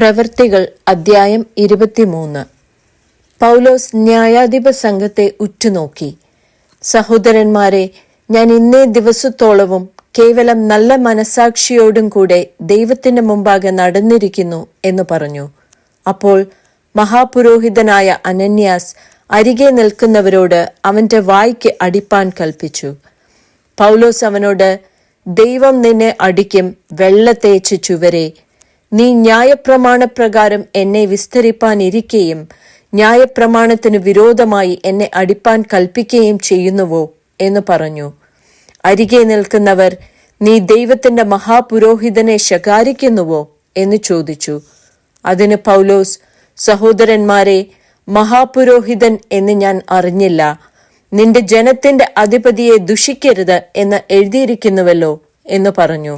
പ്രവൃത്തികൾ അദ്ധ്യായം 23. പൗലോസ് ന്യായാധിപ സംഘത്തെ ഉറ്റുനോക്കി, സഹോദരന്മാരെ, ഞാൻ ഇന്നേ ദിവസത്തോളവും കേവലം നല്ല മനസാക്ഷിയോടും കൂടെ ദൈവത്തിന്റെ മുമ്പാകെ നടന്നിരിക്കുന്നു എന്ന് പറഞ്ഞു. അപ്പോൾ മഹാപുരോഹിതനായ അനന്യാസ് അരികെ നിൽക്കുന്നവരോട് അവന്റെ വായ്ക്ക് അടിപ്പാൻ കൽപ്പിച്ചു. പൗലോസ് അവനോട്, ദൈവം നിന്നെ അടിക്കും, വെള്ള തേച്ച് ചുവരെ, നീ ന്യായപ്രമാണപ്രകാരം എന്നെ വിസ്തരിപ്പാനിരിക്കുകയും ന്യായപ്രമാണത്തിന് വിരോധമായി എന്നെ അടിപ്പാൻ കൽപ്പിക്കുകയും ചെയ്യുന്നുവോ എന്ന് പറഞ്ഞു. അരികെ നിൽക്കുന്നവർ, നീ ദൈവത്തിന്റെ മഹാപുരോഹിതനെ ശകാരിക്കുന്നുവോ എന്ന് ചോദിച്ചു. അതിന് പൗലോസ്, സഹോദരന്മാരെ, മഹാപുരോഹിതൻ എന്ന് ഞാൻ അറിഞ്ഞില്ല. നിന്റെ ജനത്തിന്റെ അധിപതിയെ ദുഷിക്കരുത് എന്ന് എഴുതിയിരിക്കുന്നുവല്ലോ എന്ന് പറഞ്ഞു.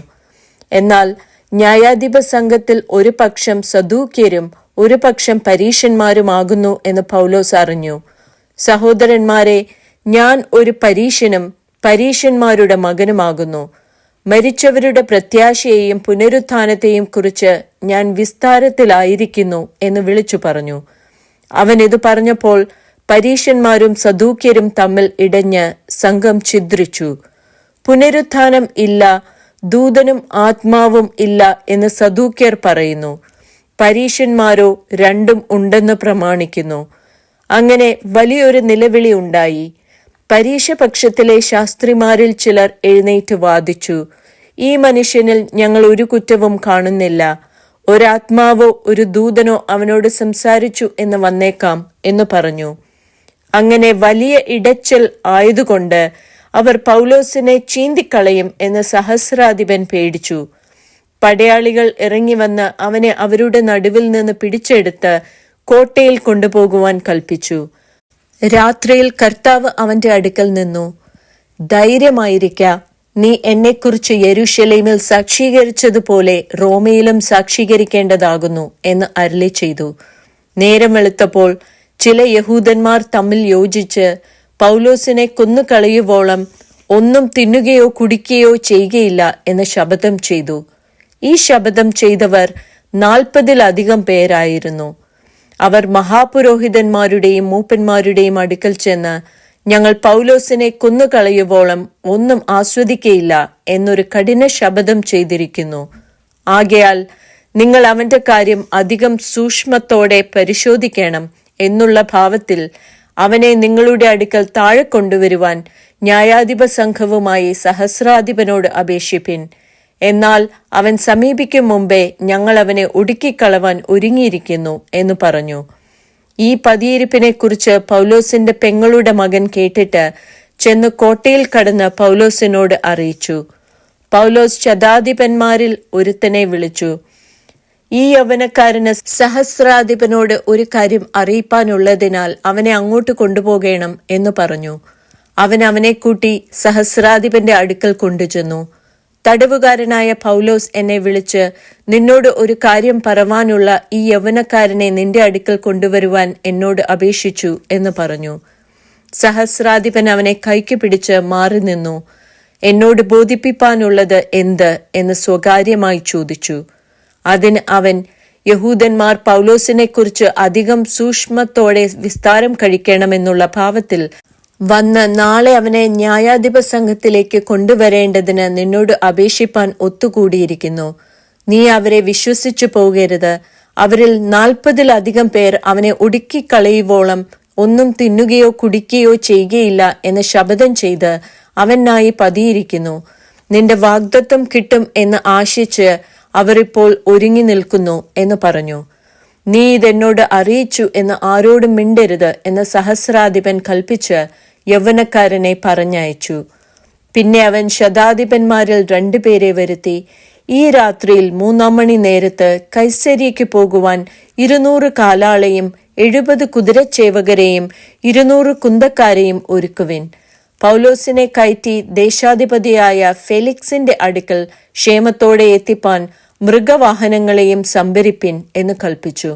എന്നാൽ ന്യായാധിപ സംഘത്തിൽ ഒരു പക്ഷം സദൂക്യരും ഒരു പക്ഷം പരീശന്മാരുമാകുന്നു എന്ന് പൗലോസ് അറിഞ്ഞു. സഹോദരന്മാരെ, ഞാൻ ഒരു പരീശനും പരീശന്മാരുടെ മകനുമാകുന്നു. മരിച്ചവരുടെ പ്രത്യാശയെയും പുനരുത്ഥാനത്തെയും കുറിച്ച് ഞാൻ വിസ്താരത്തിലായിരിക്കുന്നു എന്ന് വിളിച്ചു പറഞ്ഞു. അവൻ ഇത് പറഞ്ഞപ്പോൾ പരീശന്മാരും സദൂക്യരും തമ്മിൽ ഇടഞ്ഞ് സംഘം ഛിദ്രിച്ചു. പുനരുത്ഥാനം ഇല്ല, ദൂതനും ആത്മാവും ഇല്ല എന്ന് സദൂക്യർ പറയുന്നു. പരീശന്മാരോ രണ്ടും ഉണ്ടെന്ന് പ്രമാണിക്കുന്നു. അങ്ങനെ വലിയൊരു നിലവിളി ഉണ്ടായി. പരീശപക്ഷത്തിലെ ശാസ്ത്രിമാരിൽ ചിലർ എഴുന്നേറ്റ് വാദിച്ചു, ഈ മനുഷ്യനിൽ ഞങ്ങൾ ഒരു കുറ്റവും കാണുന്നില്ല. ഒരാത്മാവോ ഒരു ദൂതനോ അവനോട് സംസാരിച്ചു എന്ന് വന്നേക്കാം എന്ന് പറഞ്ഞു. അങ്ങനെ വലിയ ഇടച്ചൽ ആയതുകൊണ്ട് അവർ പൗലോസിനെ ചീന്തിക്കളയും എന്ന് സഹസ്രാധിപൻ പേടിച്ചു. പടയാളികൾ ഇറങ്ങി വന്ന് അവനെ അവരുടെ നടുവിൽ നിന്ന് പിടിച്ചെടുത്ത് കോട്ടയിൽ കൊണ്ടുപോകുവാൻ കൽപ്പിച്ചു. രാത്രിയിൽ കർത്താവ് അവന്റെ അടുക്കൽ നിന്നു, ധൈര്യമായിരിക്ക, നീ എന്നെക്കുറിച്ച് യെരൂശലേമിൽ സാക്ഷീകരിച്ചതുപോലെ റോമയിലും സാക്ഷീകരിക്കേണ്ടതാകുന്നു എന്ന് അരുളി ചെയ്തു. നേരം വെളുത്തപ്പോൾ ചില യഹൂദന്മാർ തമ്മിൽ യോജിച്ച് പൗലോസിനെ കൊന്നുകളയുവോളം ഒന്നും തിന്നുകയോ കുടിക്കുകയോ ചെയ്യുകയില്ല എന്ന് ശപഥം ചെയ്തു. ഈ ശപഥം ചെയ്തവർ 40-ലധികം പേരായിരുന്നു. അവർ മഹാപുരോഹിതന്മാരുടെയും മൂപ്പന്മാരുടെയും അടുക്കൽ ചെന്ന്, ഞങ്ങൾ പൗലോസിനെ കൊന്നുകളയുവോളം ഒന്നും ആസ്വദിക്കയില്ല എന്നൊരു കഠിന ശപഥം ചെയ്തിരിക്കുന്നു. ആകയാൽ നിങ്ങൾ അവന്റെ കാര്യം അധികം സൂക്ഷ്മത്തോടെ പരിശോധിക്കണം എന്നുള്ള ഭാവത്തിൽ അവനെ നിങ്ങളുടെ അടുക്കൽ താഴെ കൊണ്ടുവരുവാൻ ന്യായാധിപ സംഘവുമായി സഹസ്രാധിപനോട് അപേക്ഷിപ്പിൻ. എന്നാൽ അവൻ സമീപിക്കും മുമ്പേ ഞങ്ങൾ അവനെ ഒടുക്കിക്കളവാൻ ഒരുങ്ങിയിരിക്കുന്നു എന്ന് പറഞ്ഞു. ഈ പതിയിരിപ്പിനെ കുറിച്ച് പൗലോസിന്റെ പെങ്ങളുടെ മകൻ കേട്ടിട്ട് ചെന്ന് കോട്ടയിൽ കടന്ന് പൗലോസിനോട് അറിയിച്ചു. പൗലോസ് ശതാധിപന്മാരിൽ ഒരുത്തനെ വിളിച്ചു, ഈ യൗവനക്കാരന് സഹസ്രാധിപനോട് ഒരു കാര്യം അറിയിപ്പാനുള്ളതിനാൽ അവനെ അങ്ങോട്ട് കൊണ്ടുപോകണം എന്ന് പറഞ്ഞു. അവൻ അവനെ കൂട്ടി സഹസ്രാധിപന്റെ അടുക്കൽ കൊണ്ടുചെന്നു. തടവുകാരനായ പൗലോസ് എന്നെ വിളിച്ച്, നിന്നോട് ഒരു കാര്യം പറവാനുള്ള ഈ യൗവനക്കാരനെ നിന്റെ അടുക്കൽ കൊണ്ടുവരുവാൻ എന്നോട് അപേക്ഷിച്ചു എന്ന് പറഞ്ഞു. സഹസ്രാധിപൻ അവനെ കൈക്ക് പിടിച്ച് മാറി നിന്നു. എന്നോട് ബോധിപ്പിപ്പാനുള്ളത് എന്ത് എന്ന് സ്വകാര്യമായി ചോദിച്ചു. അതിന് അവൻ, യഹൂദന്മാർ പൗലോസിനെ കുറിച്ച് അധികം സൂക്ഷ്മത്തോടെ വിസ്താരം കഴിക്കണമെന്നുള്ള ഭാവത്തിൽ വന്ന് നാളെ അവനെ ന്യായാധിപ സംഘത്തിലേക്ക് കൊണ്ടുവരേണ്ടതിന് നിന്നോട് അപേക്ഷിപ്പാൻ ഒത്തുകൂടിയിരിക്കുന്നു. നീ അവരെ വിശ്വസിച്ചു പോകരുത്. അവരിൽ 40-ലധികം പേർ അവനെ ഒടുക്കിക്കളയുവോളം ഒന്നും തിന്നുകയോ കുടിക്കുകയോ ചെയ്യുകയില്ല എന്ന് ശപഥം ചെയ്ത് അവനായി പതിയിരിക്കുന്നു. നിന്റെ വാഗ്ദത്തം കിട്ടും എന്ന് ആശിച്ച് അവർ ഇപ്പോൾ ഒരുങ്ങി നിൽക്കുന്നു എന്ന് പറഞ്ഞു. നീ ഇതെന്നോട് അറിയിച്ചു എന്ന് ആരോടും മിണ്ടരുത് എന്ന് സഹസ്രാധിപൻ കൽപ്പിച്ച് യൗവനക്കാരനെ പറഞ്ഞയച്ചു. പിന്നെ അവൻ ശതാധിപന്മാരിൽ 2 പേരെ വരുത്തി, ഈ രാത്രിയിൽ 3-ാം മണി നേരത്ത് കൈസര്യയ്ക്ക് പോകുവാൻ 200 കാലാളെയും 70 കുതിരച്ചേവകരെയും 200 കുന്തക്കാരെയും ഒരുക്കുവിൻ. പൗലോസിനെ കയറ്റി ദേശാധിപതിയായ ഫെലിക്സിന്റെ അടുക്കൽ ക്ഷേമത്തോടെ എത്തിപ്പാൻ മൃഗവാഹനങ്ങളെയും സംഭരിപ്പിൻ എന്ന് കൽപ്പിച്ചു.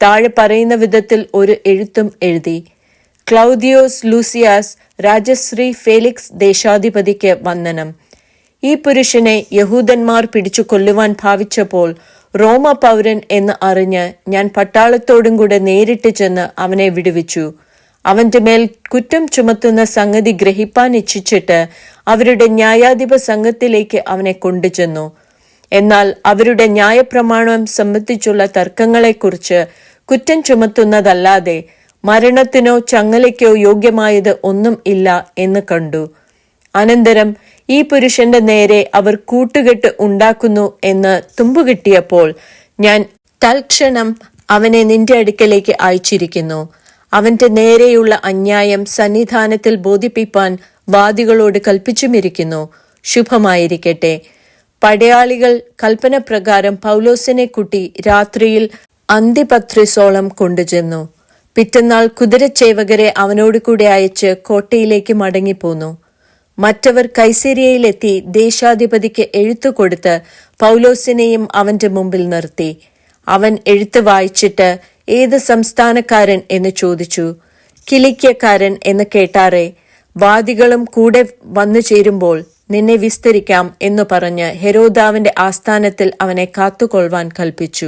താഴെ പറയുന്ന വിധത്തിൽ ഒരു എഴുത്തും എഴുതി, ക്ലൗദിയോസ് ലൂസിയാസ് രാജശ്രീ ഫെലിക്സ് ദേശാധിപതിക്ക് വന്ദനം. ഈ പുരുഷനെ യഹൂദന്മാർ പിടിച്ചു കൊല്ലുവാൻ ഭാവിച്ചപ്പോൾ റോമ പൗരൻ എന്ന് അറിഞ്ഞ് ഞാൻ പട്ടാളത്തോടും കൂടെ നേരിട്ട് ചെന്ന് അവനെ വിടുവിച്ചു. അവന്റെ മേൽ കുറ്റം ചുമത്തുന്ന സംഗതി ഗ്രഹിപ്പാൻ ഇച്ഛിച്ചിട്ട് അവരുടെ ന്യായാധിപ സംഘത്തിലേക്ക് അവനെ കൊണ്ടുചെന്നു. എന്നാൽ അവരുടെ ന്യായപ്രമാണം സംബന്ധിച്ചുള്ള തർക്കങ്ങളെക്കുറിച്ച് കുറ്റം ചുമത്തുന്നതല്ലാതെ മരണത്തിനോ ചങ്ങലയ്ക്കോ യോഗ്യമായത് ഒന്നും ഇല്ല എന്ന് കണ്ടു. അനന്തരം ഈ പുരുഷന്റെ നേരെ അവർ കൂട്ടുകെട്ട് ഉണ്ടാക്കുന്നു എന്ന് തുമ്പുകിട്ടിയപ്പോൾ ഞാൻ തൽക്ഷണം അവനെ നിന്റെ അടുക്കലേക്ക് അയച്ചിരിക്കുന്നു. അവന്റെ നേരെയുള്ള അന്യായം സന്നിധാനത്തിൽ ബോധിപ്പിപ്പാൻ വാദികളോട് കൽപ്പിച്ചുമിരിക്കുന്നു. ശുഭമായിരിക്കട്ടെ. പടയാളികൾ കൽപ്പന പ്രകാരം പൗലോസിനെ കൂട്ടി രാത്രിയിൽ അന്തിപത്രിസോളം കൊണ്ടുചെന്നു. പിറ്റന്നാൾ കുതിരച്ചേവകരെ അവനോട് കൂടെ അയച്ച് കോട്ടയിലേക്ക് മടങ്ങിപ്പോന്നു. മറ്റവർ കൈസരിയയിലെത്തി ദേശാധിപതിക്ക് എഴുത്തു കൊടുത്ത് പൗലോസിനെയും അവന്റെ മുമ്പിൽ നിർത്തി. അവൻ എഴുത്ത് വായിച്ചിട്ട് ഏത് സംസ്ഥാനക്കാരൻ എന്ന് ചോദിച്ചു. കിലിക്യക്കാരൻ എന്ന് കേട്ടാറെ. വാദികളും കൂടെ വന്നു ചേരുമ്പോൾ നിന്നെ വിസ്തരിക്കാം എന്നു പറഞ്ഞ് ഹെരോദാവിന്റെ ആസ്ഥാനത്തിൽ അവനെ കാത്തുകൊള്ളുവാൻ കൽപ്പിച്ചു.